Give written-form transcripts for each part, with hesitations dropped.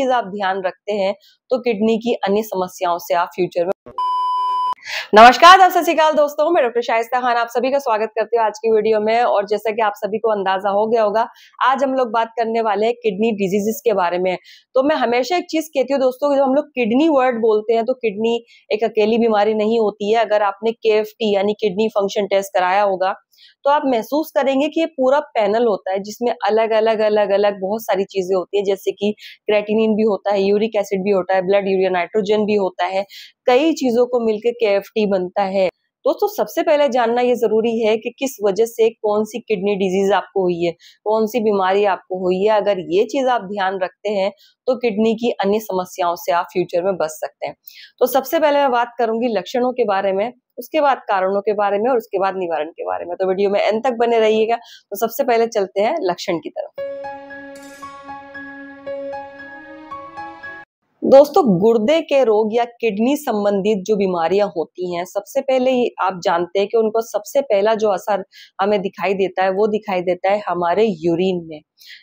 चीज आप ध्यान रखते हैं तो किडनी की अन्य समस्याओं से आप फ्यूचर में। नमस्कार, सत श्री अकाल दोस्तों, मैं डॉक्टर शाइस्ता खान आप सभी का स्वागत करती हूँ आज की वीडियो में। और जैसा कि आप सभी को अंदाजा हो गया होगा, आज हम लोग बात करने वाले हैं किडनी डिजीजेस के बारे में। तो मैं हमेशा एक चीज कहती हूँ दोस्तों, जब हम लोग किडनी वर्ड बोलते हैं तो किडनी एक अकेली बीमारी नहीं होती है। अगर आपने KFT यानी किडनी फंक्शन टेस्ट कराया होगा तो आप महसूस करेंगे कि ये पूरा पैनल होता है जिसमें अलग अलग बहुत सारी चीजें होती है, जैसे कि क्रेटिनिन भी होता है, यूरिक एसिड भी होता है, ब्लड यूरिया नाइट्रोजन भी होता है, कई चीजों को मिलकर KFT बनता है। दोस्तों सबसे पहले जानना ये जरूरी है कि किस वजह से कौन सी किडनी डिजीज आपको हुई है, कौन सी बीमारी आपको हुई है। अगर ये चीज आप ध्यान रखते हैं तो किडनी की अन्य समस्याओं से आप फ्यूचर में बच सकते हैं। तो सबसे पहले मैं बात करूंगी लक्षणों के बारे में, उसके बाद कारणों के बारे में और उसके बाद निवारण के बारे में। तो वीडियो में एंड तक बने रहिएगा। तो सबसे पहले चलते हैं लक्षण की तरफ। दोस्तों गुर्दे के रोग या किडनी संबंधित जो बीमारियां होती हैं, सबसे पहले आप जानते हैं कि उनको सबसे पहला जो असर हमें दिखाई देता है वो दिखाई देता है हमारे यूरिन में।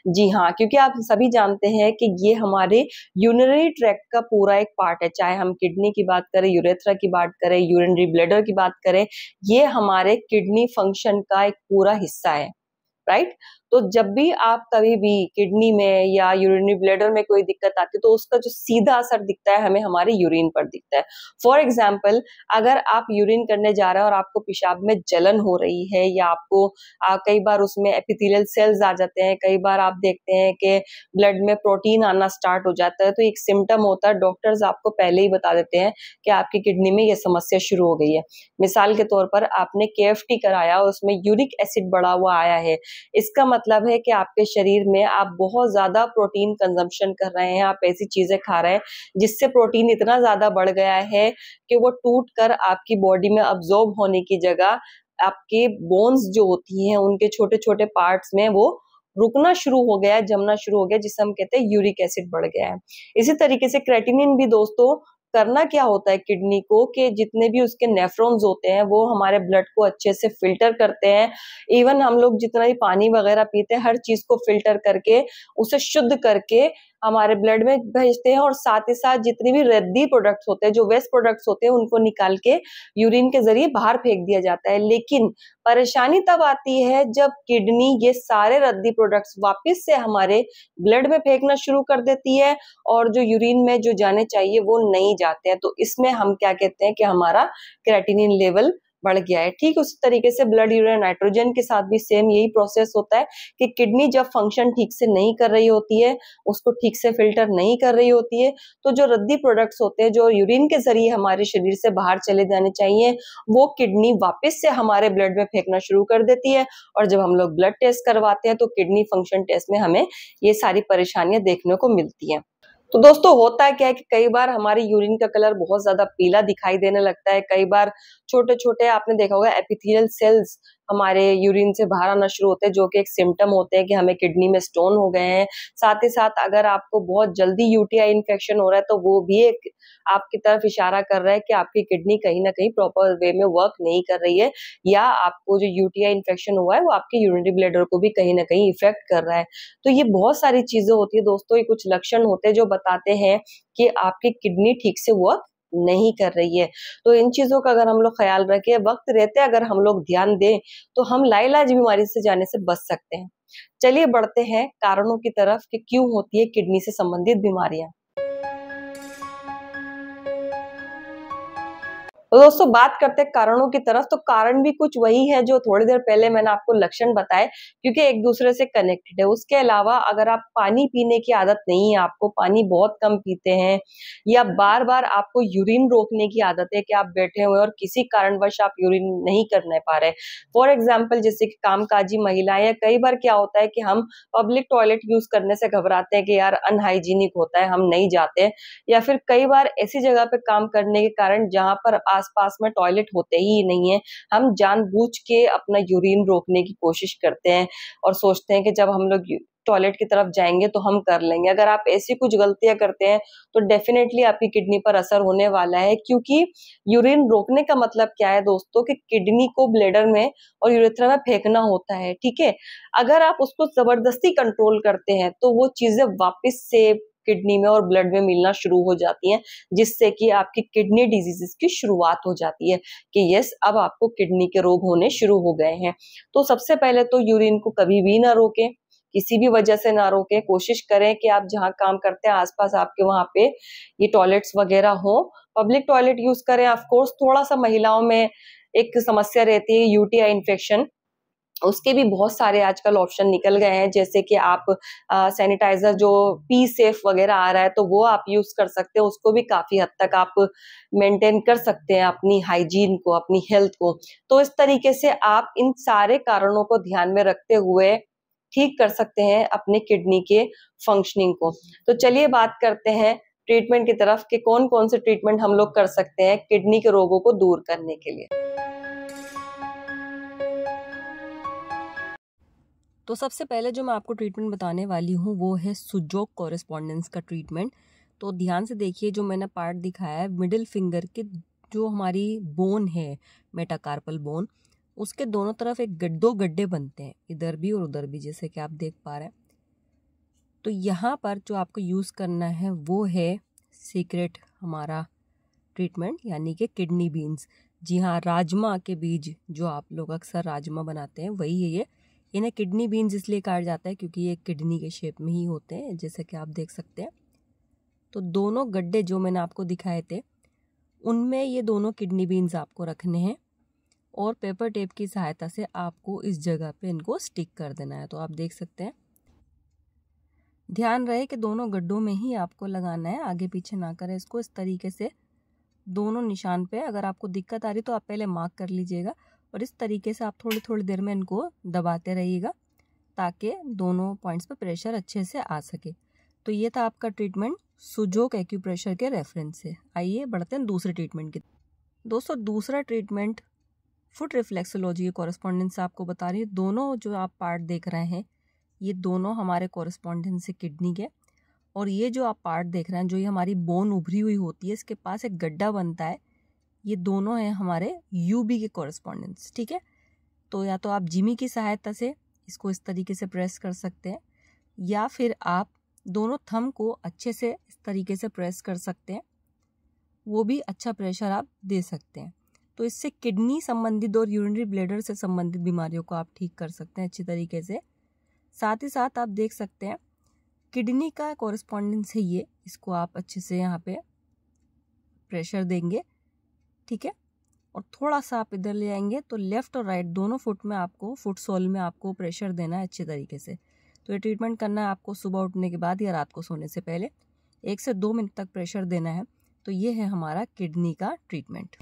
जी हाँ, क्योंकि आप सभी जानते हैं कि ये हमारे यूरिनरी ट्रैक्ट का पूरा एक पार्ट है। चाहे हम किडनी की बात करें, यूरेथ्रा की बात करें, यूरिनरी ब्लैडर की बात करें, ये हमारे किडनी फंक्शन का एक पूरा हिस्सा है, राइट। तो जब भी आप कभी भी किडनी में या यूरिनरी ब्लैडर में कोई दिक्कत आती है तो उसका जो सीधा असर दिखता है हमें हमारे यूरिन पर दिखता है। फॉर एग्जाम्पल, अगर आप यूरिन करने जा रहे हैं और आपको पेशाब में जलन हो रही है या आपको कई बार उसमें एपिथेलियल सेल्स आ जाते हैं, कई बार आप देखते हैं कि ब्लड में प्रोटीन आना स्टार्ट हो जाता है, तो एक सिम्टम होता है, डॉक्टर्स आपको पहले ही बता देते हैं कि आपकी किडनी में ये समस्या शुरू हो गई है। मिसाल के तौर पर आपने KFT कराया और उसमें यूरिक एसिड बढ़ा हुआ आया है, इसका मतलब है कि आपके शरीर में आप बहुत ज्यादा प्रोटीन कंजम्पशन कर रहे हैं, आप ऐसी चीजें खा रहे हैं जिससे प्रोटीन इतना ज्यादा बढ़ गया है कि वो टूट कर आपकी बॉडी में अब्जॉर्ब होने की जगह आपके बोन्स जो होती हैं उनके छोटे छोटे पार्ट्स में वो रुकना शुरू हो गया है, जमना शुरू हो गया, जिसे हम कहते हैं यूरिक एसिड बढ़ गया है। इसी तरीके से क्रेटिनिन भी दोस्तों करना क्या होता है किडनी को कि जितने भी उसके नेफ्रॉन्स होते हैं वो हमारे ब्लड को अच्छे से फिल्टर करते हैं। इवन हम लोग जितना भी पानी वगैरह पीते हैं हर चीज को फिल्टर करके उसे शुद्ध करके हमारे ब्लड में भेजते हैं, और साथ ही साथ जितनी भी रद्दी प्रोडक्ट्स होते हैं, जो वेस्ट प्रोडक्ट्स होते हैं, उनको निकाल के यूरिन के जरिए बाहर फेंक दिया जाता है। लेकिन परेशानी तब आती है जब किडनी ये सारे रद्दी प्रोडक्ट्स वापस से हमारे ब्लड में फेंकना शुरू कर देती है और जो यूरिन में जो जाने चाहिए वो नहीं जाते हैं। तो इसमें हम क्या कहते हैं कि हमारा क्रेटिनिन लेवल बढ़ गया है। ठीक उसी तरीके से ब्लड यूरिया नाइट्रोजन के साथ भी सेम यही प्रोसेस होता है कि किडनी जब फंक्शन ठीक से नहीं कर रही होती है, उसको ठीक से फिल्टर नहीं कर रही होती है, तो जो रद्दी प्रोडक्ट्स होते हैं जो यूरिन के जरिए हमारे शरीर से बाहर चले जाने चाहिए, वो किडनी वापस से हमारे ब्लड में फेंकना शुरू कर देती है। और जब हम लोग ब्लड टेस्ट करवाते हैं तो किडनी फंक्शन टेस्ट में हमें ये सारी परेशानियां देखने को मिलती हैं। तो दोस्तों होता क्या है कि कई बार हमारी यूरिन का कलर बहुत ज्यादा पीला दिखाई देने लगता है। कई बार छोटे छोटे आपने देखा होगा एपिथेलियल सेल्स हमारे यूरिन से बाहर आना शुरू होते हैं, जो कि एक सिम्टम होते हैं कि हमें किडनी में स्टोन हो गए हैं। साथ ही साथ अगर आपको बहुत जल्दी UTI इन्फेक्शन हो रहा है तो वो भी एक आपकी तरफ इशारा कर रहा है कि आपकी किडनी कहीं ना कहीं प्रॉपर वे में वर्क नहीं कर रही है, या आपको जो UTI इन्फेक्शन हुआ है वो आपके यूरिनरी ब्लैडर को भी कहीं ना कहीं इफेक्ट कर रहा है। तो ये बहुत सारी चीजें होती है दोस्तों, ये कुछ लक्षण होते हैं जो बताते हैं कि आपकी किडनी ठीक से वर्क नहीं कर रही है। तो इन चीजों का अगर हम लोग ख्याल रखें, वक्त रहते अगर हम लोग ध्यान दें तो हम लाइलाज बीमारी से जाने से बच सकते हैं। चलिए बढ़ते हैं कारणों की तरफ कि क्यों होती है किडनी से संबंधित बीमारियां। तो दोस्तों बात करते हैं कारणों की तरफ, तो कारण भी कुछ वही है जो थोड़ी देर पहले मैंने आपको लक्षण बताए, क्योंकि एक दूसरे से कनेक्टेड है। उसके अलावा अगर आप पानी पीने की आदत नहीं है, आपको पानी बहुत कम पीते हैं, या बार बार आपको यूरिन रोकने की आदत है कि आप बैठे हुए और किसी कारणवश आप यूरिन नहीं करने पा रहे। फॉर एग्जाम्पल जैसे कि कामकाजी महिलाएं, या कई बार क्या होता है कि हम पब्लिक टॉयलेट यूज करने से घबराते हैं कि यार अनहाइजीनिक होता है, हम नहीं जाते, या फिर कई बार ऐसी जगह पे काम करने के कारण जहां पर आसपास में टॉयलेट होते ही नहीं है, हम जानबूझ के अपना यूरिन रोकने की कोशिश करते हैं और सोचते हैं कि जब हम लोग टॉयलेट की तरफ जाएंगे तो हम कर लेंगे। अगर आप ऐसी कुछ गलतियां करते हैं तो डेफिनेटली आपकी किडनी पर असर होने वाला है, क्योंकि यूरिन रोकने का मतलब क्या है दोस्तों कि किडनी को ब्लैडर में और यूरेथ्रा में फेंकना होता है, ठीक है। अगर आप उसको जबरदस्ती कंट्रोल करते हैं तो वो चीजें वापस से किडनी में और ब्लड में मिलना शुरू हो जाती हैं, जिससे कि आपकी किडनी डिजीजेस की शुरुआत हो जाती है कि यस, अब आपको किडनी के रोग होने शुरू हो गए हैं। तो सबसे पहले तो यूरिन को कभी भी ना रोकें, किसी भी वजह से ना रोकें। कोशिश करें कि आप जहाँ काम करते हैं आसपास आपके वहां पे ये टॉयलेट्स वगैरह हो, पब्लिक टॉयलेट यूज करें। ऑफ कोर्स थोड़ा सा महिलाओं में एक समस्या रहती है यूटीआई इन्फेक्शन, उसके भी बहुत सारे आजकल ऑप्शन निकल गए हैं, जैसे कि आप सैनिटाइजर जो पी सेफ वगैरह आ रहा है तो वो आप यूज कर सकते हैं, उसको भी काफी हद तक आप मेंटेन कर सकते हैं अपनी हाइजीन को, अपनी हेल्थ को। तो इस तरीके से आप इन सारे कारणों को ध्यान में रखते हुए ठीक कर सकते हैं अपने किडनी के फंक्शनिंग को। तो चलिए बात करते हैं ट्रीटमेंट की तरफ कि कौन कौन से ट्रीटमेंट हम लोग कर सकते हैं किडनी के रोगों को दूर करने के लिए। तो सबसे पहले जो मैं आपको ट्रीटमेंट बताने वाली हूँ वो है सुजोग कॉरेस्पॉन्डेंस का ट्रीटमेंट। तो ध्यान से देखिए, जो मैंने पार्ट दिखाया है मिडिल फिंगर के, जो हमारी बोन है मेटाकार्पल बोन, उसके दोनों तरफ दो गड्ढे बनते हैं, इधर भी और उधर भी, जैसे कि आप देख पा रहे हैं। तो यहाँ पर जो आपको यूज़ करना है वो है सीक्रेट हमारा ट्रीटमेंट, यानी कि किडनी बीन्स। जी हाँ, राजमा के बीज जो आप लोग अक्सर राजमा बनाते हैं वही है ये। इन्हें किडनी बीन्स इसलिए कहा जाता है क्योंकि ये किडनी के शेप में ही होते हैं, जैसे कि आप देख सकते हैं। तो दोनों गड्ढे जो मैंने आपको दिखाए थे उनमें ये दोनों किडनी बीन्स आपको रखने हैं और पेपर टेप की सहायता से आपको इस जगह पे इनको स्टिक कर देना है। तो आप देख सकते हैं, ध्यान रहे कि दोनों गड्ढों में ही आपको लगाना है, आगे पीछे ना करें इसको। इस तरीके से दोनों निशान पे, अगर आपको दिक्कत आ रही तो आप पहले मार्क कर लीजिएगा और इस तरीके से आप थोड़ी थोड़ी देर में इनको दबाते रहिएगा ताकि दोनों पॉइंट्स पे प्रेशर अच्छे से आ सके। तो ये था आपका ट्रीटमेंट सुजोग एक्यूप्रेशर के रेफरेंस से। आइए बढ़ते हैं दूसरे ट्रीटमेंट की। दोस्तों, दूसरा ट्रीटमेंट फुट रिफ्लेक्सोलॉजी कॉरेस्पॉन्डेंस आपको बता रही है। दोनों जो आप पार्ट देख रहे हैं ये दोनों हमारे कॉरेस्पॉन्डेंस है किडनी के, और ये जो आप पार्ट देख रहे हैं, जो ये हमारी बोन उभरी हुई होती है, इसके पास एक गड्ढा बनता है, ये दोनों हैं हमारे यूबी के कॉरेस्पॉन्डेंस। ठीक है, तो या तो आप जिमी की सहायता से इसको इस तरीके से प्रेस कर सकते हैं, या फिर आप दोनों थंब को अच्छे से इस तरीके से प्रेस कर सकते हैं, वो भी अच्छा प्रेशर आप दे सकते हैं। तो इससे किडनी संबंधित और यूरिनरी ब्लैडर से संबंधित बीमारियों को आप ठीक कर सकते हैं अच्छी तरीके से। साथ ही साथ आप देख सकते हैं किडनी का कॉरेस्पॉन्डेंस है ये, इसको आप अच्छे से यहाँ पे प्रेशर देंगे। ठीक है, और थोड़ा सा आप इधर ले आएंगे तो लेफ्ट और राइट दोनों फुट में आपको, फुट सोल में आपको प्रेशर देना है अच्छे तरीके से। तो ये ट्रीटमेंट करना है आपको सुबह उठने के बाद या रात को सोने से पहले 1 से 2 मिनट तक प्रेशर देना है। तो ये है हमारा किडनी का ट्रीटमेंट।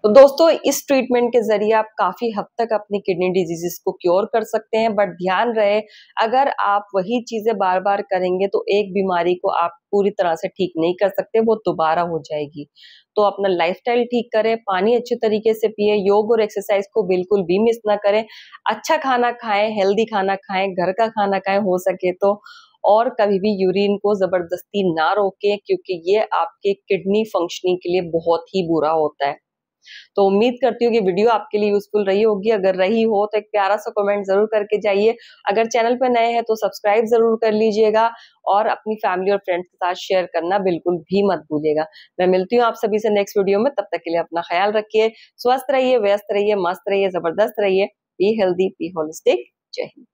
तो दोस्तों, इस ट्रीटमेंट के जरिए आप काफी हद तक अपनी किडनी डिजीजेस को क्योर कर सकते हैं, बट ध्यान रहे अगर आप वही चीजें बार बार करेंगे तो एक बीमारी को आप पूरी तरह से ठीक नहीं कर सकते, वो दोबारा हो जाएगी। तो अपना लाइफस्टाइल ठीक करें, पानी अच्छे तरीके से पिए, योग और एक्सरसाइज को बिल्कुल भी मिस ना करें, अच्छा खाना खाएं, हेल्दी खाना खाएं, घर का खाना खाएं हो सके तो, और कभी भी यूरिन को जबरदस्ती ना रोकें क्योंकि ये आपके किडनी फंक्शनिंग के लिए बहुत ही बुरा होता है। तो उम्मीद करती हूँ कि वीडियो आपके लिए यूजफुल रही होगी। अगर रही हो तो एक प्यारा सा कमेंट जरूर करके जाइए। अगर चैनल पर नए हैं तो सब्सक्राइब जरूर कर लीजिएगा और अपनी फैमिली और फ्रेंड्स के साथ शेयर करना बिल्कुल भी मत भूलिएगा। मैं मिलती हूँ आप सभी से नेक्स्ट वीडियो में, तब तक के लिए अपना ख्याल रखिए, स्वस्थ रहिए, व्यस्त रहिए, मस्त रहिए, जबरदस्त रहिए। Be healthy, be holistic. जय हिंद।